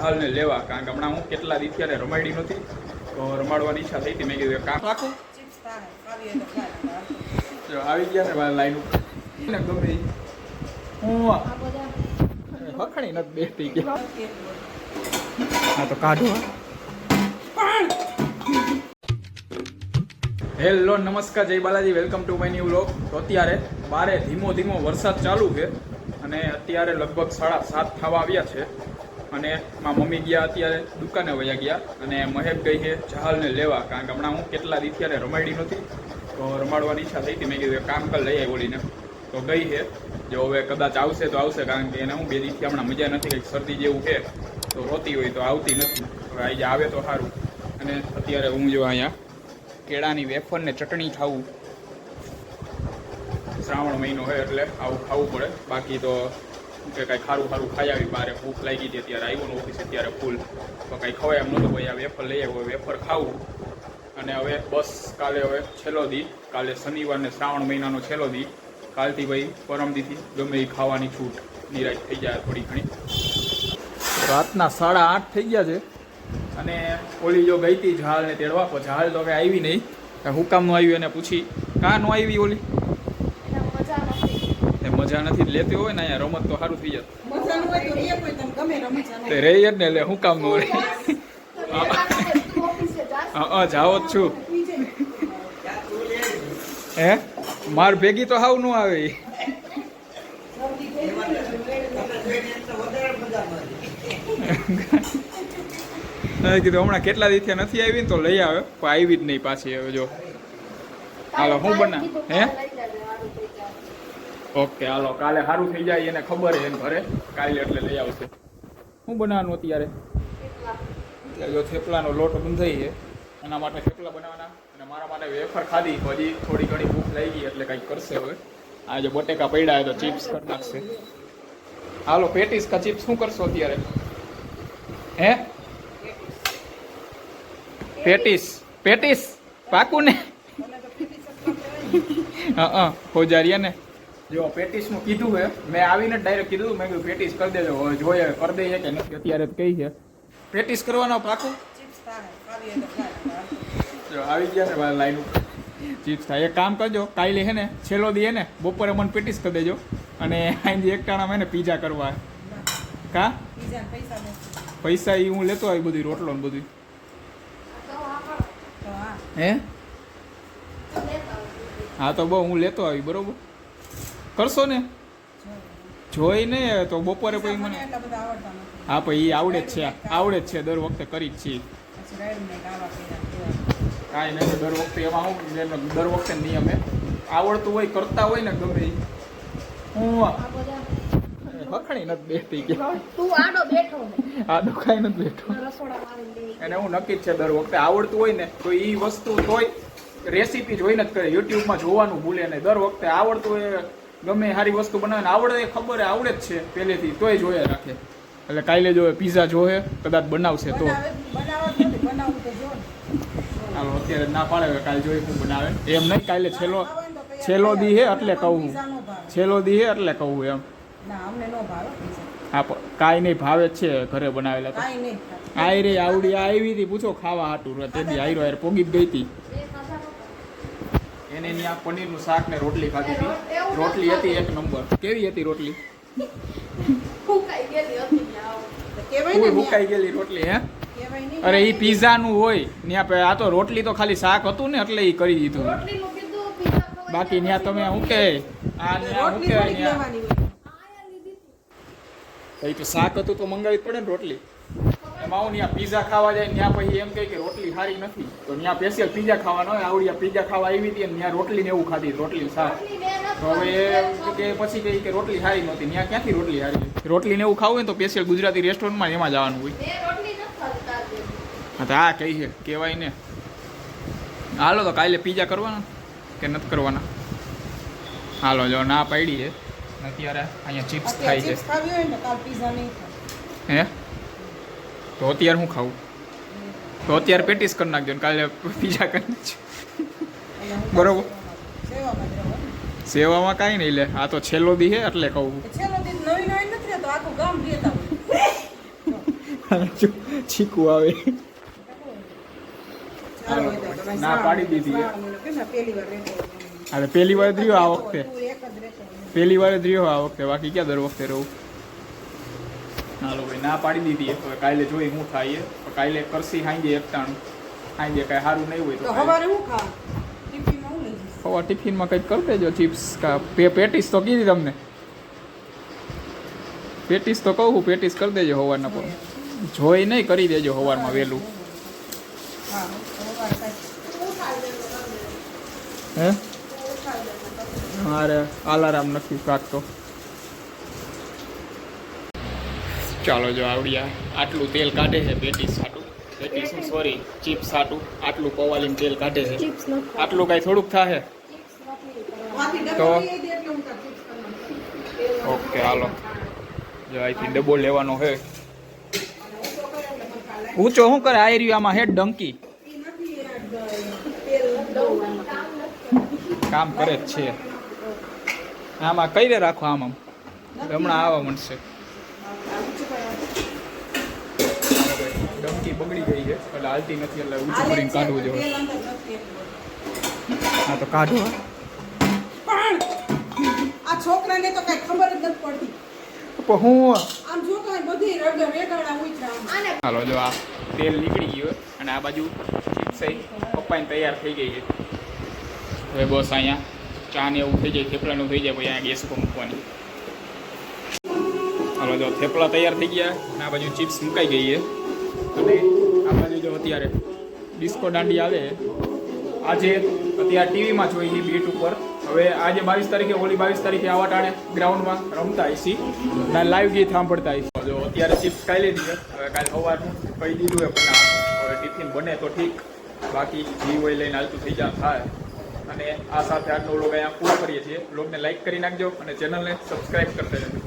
જહાલને લેવા, કારણ કે હમણાં હું કેટલા દી ત્યારે રમાડી નથી તો રમાડવાની ઈચ્છા થઈ હતી. મેં કીધું કામ રાખું. આવી ગયા ને લાઈન ઉપર ગમે હું હખણી નથી બેસતી ગયા. હા તો કાઢો. હેલો નમસ્કાર, જય Balaji, welcome to my new vlog. તો અત્યારે બારે ધીમો ધીમો વરસાદ ચાલુ છે અને અત્યારે લગભગ 7:30 થવા આવ્યા છે અને મારા મમ્મી ગયા અત્યારે દુકાને વયા ગયા અને મહેક ગઈ છે જહાલને લેવા, કારણ કે હમણાં હું કેટલા દી ત્યારે રમાડી નથી તો રમાડવાની ઈચ્છા થઈ હતી. મેં કીધું કામ કર લઈ આવી બોલીને તો ગઈ છે. જો હવે કદાચ આવશે તો આવશે, કારણ કે એને હું 2 દીથી હમણાં મજા નથી, કંઈક શરદી જેવું છે તો રોતી હોય તો આવતી નથી. હવે આજે આવે તો સારું. અને અત્યારે હું જો અહીંયા કેળાની વેફર ને ચટણી ખાવું. શ્રાવણ મહિનો હોય એટલે આવું ખાવું પડે, બાકી તો કે કાંઈ ખારું ખાઈ આવી. બારે ભૂખ લાગી હતી, અત્યારે આવ્યો ને ઓફિસ અત્યારે ફૂલ તો કાંઈ ખવાય એમ નહોતું. ભાઈ આ વેફર લઈ આવ્યો, વેફર ખાવું. અને હવે બસ કાલે હવે છેલ્લો દી, કાલે શનિવારને શ્રાવણ મહિનાનો છેલ્લો દી. કાલથી ભાઈ પરમદીથી ગમે એ ખાવાની છૂટ નિરાશ થઈ જાય થોડી ઘણી. રાતના 8:30 થઈ ગયા છે અને ઓલી જો ગઈ હતી જહાલ ને તેડવા, પણ જહાલ તો કંઈ આવી નહીં. હુકામનું આવ્યું એને પૂછી કાં નો આવી ઓલી મજા નથી લેતી હોય ને અહીંયા રમત તો સારું થઈ જાય રે જ ને. એટલે હું કામ નું જાઓ જ છું હે માર ભેગી તો હાવ નું આવે. કીધું હમણાં કેટલા દિવસે નથી આવી ને તો લઈ આવે, પણ આવી જ નહીં પાછી. હવે જો હાલો હું બના હે ઓકે હાલો કાલે સારું થઈ જાય એને ખબર છે એને ઘરે કાલે એટલે લઈ આવશે. શું બનાવવાનું અત્યારે? જો થેપલાનો લોટ બંધાઈ છે એના માટે થેપલા બનાવવાના અને મારા માટે વેફર ખાધી. હજી થોડી ઘણી ભૂખ લાગી ગઈ એટલે કંઈક કરશે. હવે આજે બટેકા પડ્યા તો ચિપ્સ કરી નાખશે. હાલો પેટીસ કા ચિપ્સ શું કરશો અત્યારે? હે પેટીસ પાકું ને? હા હોજારીએ ને. જો પેટીસનું કીધું છે મેં, આવીને ડાયરેક્ટ કીધું, મેં કીધું પેટીસ કરી દેજો. હવે જોઈએ કરી દઈએ કે નથી. અત્યારે કઈ છે પેટીસ કરવાનો પાકું. જો આવી ગયા ને લાઈન ઉપર ચિપ્સ થાય. એક કામ કરજો, કાલે હે ને છેલ્લો દી હે ને બપોરે મને પેટીસ કરી દેજો અને અહીંથી એક ટાણામાં હે ને પીઝા કરવા. કા પૈસા એ હું લેતો આવી બધું રોટલો ને બધું. હે હા તો બહુ હું લેતો આવી બરોબર. કરશો ને જોઈ નહીં તો બપોરે પછી મને. હા પછી એ આવડે જ છે દર વખતે કરી જ છીએ. કાંઈ નહીં દર વખતે એમાં હું દર વખતે નિયમ હે આવડતું હોય કરતા હોય ને ગમે હું હખણી નથી બેસતી કે આડો કાંઈ નથી બેઠો એને હું નક્કી જ છે દર વખતે આવડતું હોય ને તો એ વસ્તુ તોય રેસીપી જોઈને જ કરે. યુટ્યુબમાં જોવાનું ભૂલે નહીં. દર વખતે આવડતું હોય ગમે સારી વસ્તુ બનાવીને આવડે ખબર આવડે જ છે પહેલેથી તોય જોયા રાખે. એટલે કાલે જો પીઝા જોવે કદાચ બનાવશે તો હાલો અત્યારે ના પાડે. કાલે જોઈ શું બનાવે એમ નહીં. કાલે છેલ્લો દી હે એટલે કહું, છેલ્લો દી હે એટલે કહું એમ. હા કાંઈ નહીં ભાવે જ છે ઘરે બનાવેલા તો. આઈ રે આવડી આવી હતી પૂછો ખાવા હાટું તેથી આયરો યાર પોગી જ ગઈ હતી. એને ત્યાં પનીરનું શાક ને રોટલી ખાધી હતી. રોટલી હતી એક નંબર. કેવી હતી રોટલી? મુકાઈ ગયેલી રોટલી હે. અરે એ પીઝા નું હોય ત્યાં, આ તો રોટલી તો ખાલી શાક હતું ને એટલે એ કરી દીધું. બાકી ત્યાં તમે શું કે એ તો શાક હતું તો મંગાવી પડે ને રોટલી. એમાં હું ત્યાં પીઝા ખાવા જાય ત્યાં પછી એમ કહે કે રોટલી સારી નથી તો ત્યાં સ્પેશિયલ પીઝા ખાવાનો હોય. આવડી પીઝા ખાવા આવી હતી અને ત્યાં રોટલી ને એવું ખાધી, રોટલી શાક. તો હવે કે પછી કહી કે રોટલી સારી નહોતી. ત્યાં ક્યાંથી રોટલી સારી? રોટલી ને એવું ખાવું હોય તો સ્પેશિયલ ગુજરાતી રેસ્ટોરન્ટમાં એમાં જવાનું હોય. હા તો આ કહી છે કહેવાય ને. હાલો તો કાલે પીઝા કરવાના કે નથી કરવાના? હાલો જો ના પાડી છે અત્યારે અહીંયા ચિપ્સ થાય છે. હે તો અત્યારે હું ખાવું? તો અત્યારે પેટીસ કરી નાખજો ને કાલે પીઝા કરી નાખજો બરોબર. સેવામાં કાંઈ નહીં લે, આ તો છેલ્લો દી હે એટલે કહું. ચીકુ આવે. ના પાડી દીધી. અરે પહેલી વાર જ રહ્યો આ વખતે, પહેલી વાર જ રહ્યો આ વખતે, બાકી ક્યાં દર વખતે રહું. હાલો ભાઈ ના પાડી દીધી. હવે કાલે જોઈ હું થાય, કાલે કરશી હાંજે એકટાણું, હાંજે કાંઈ સારું નહીં હોય તો સવાર ટિફિનમાં કંઈક કરી દેજો, ચિપ્સ કા પેટીસ તો કીધી તમને, પેટીસ તો કહું, પેટીસ કરી દેજો સવારના પર, જોઈ નહીં કરી દેજો સવારમાં વહેલું. હે મારે અલાર્મ નથી કાઢતો. ચાલો જો આવડ્યા આટલું તેલ કાઢે છે પેટીસ સાટું, પેટીસ સોરી ચિપ્સ સાટું આટલું પવાલીને તેલ કાઢે છે. આટલું કાંઈ થોડુંક થાય તો ઓકે હાલો. જો અહીંથી ડબ્બો લેવાનો છે. ઊંચો શું કરે આયર્યું આમાં હેડ ડંકી કામ કરે જ છે. આમાં કઈ રે રાખો આમ હમણાં આવવા મળશે. ડંકી બગડી ગઈ છે એટલે હાલતી નથી, એટલે ઊંચું કરીને કાઢવું જોઈએ. હા તો કાઢો. આ છોકરાને તો કઈ ખબર જ નથી પડતી. હું આમ જો કે બધી રગડ વેગાડા ઉતરા. હાલો જો આ તેલ નીકળી ગયું અને આ બાજુ ચિપ્સ પપ્પાને તૈયાર થઈ ગઈ છે. હવે બસ અહીંયા ચા ને એવું થઈ જાય, થેપલાનું થઈ જાય, પછી અહીંયા ગેસ ઉપર મૂકવાની. હાલો જો થેપલા તૈયાર થઈ ગયા અને આ બાજુ ચિપ્સ મુકાઈ ગઈ છે. અને આ બાજુ જો અત્યારે ડિસ્કો દાંડી આવે આજે અત્યારે ટીવીમાં જોઈ બીટ ઉપર. હવે આજે 22 તારીખે, ઓલી 22 તારીખે આવા ટાણે ગ્રાઉન્ડમાં રમતા આવીશી ના લાઈવ ગીત સાંભળતા આવીશું. જો અત્યારે ચિપ્સ ખાઈ લીધી છે. હવે કાલે સવારનું કહી દીધું એ બનાવવાનું. હવે ટિફિન બને તો ઠીક, બાકી ઘી હોય લઈને હાલતું થઈ જાય થાય. અને આ સાથે આજનો વ્લોગ અહીંયા પૂરો કરીએ છીએ. વ્લોગને લાઈક કરી નાખજો અને ચેનલને સબસ્ક્રાઈબ કરતા જજો.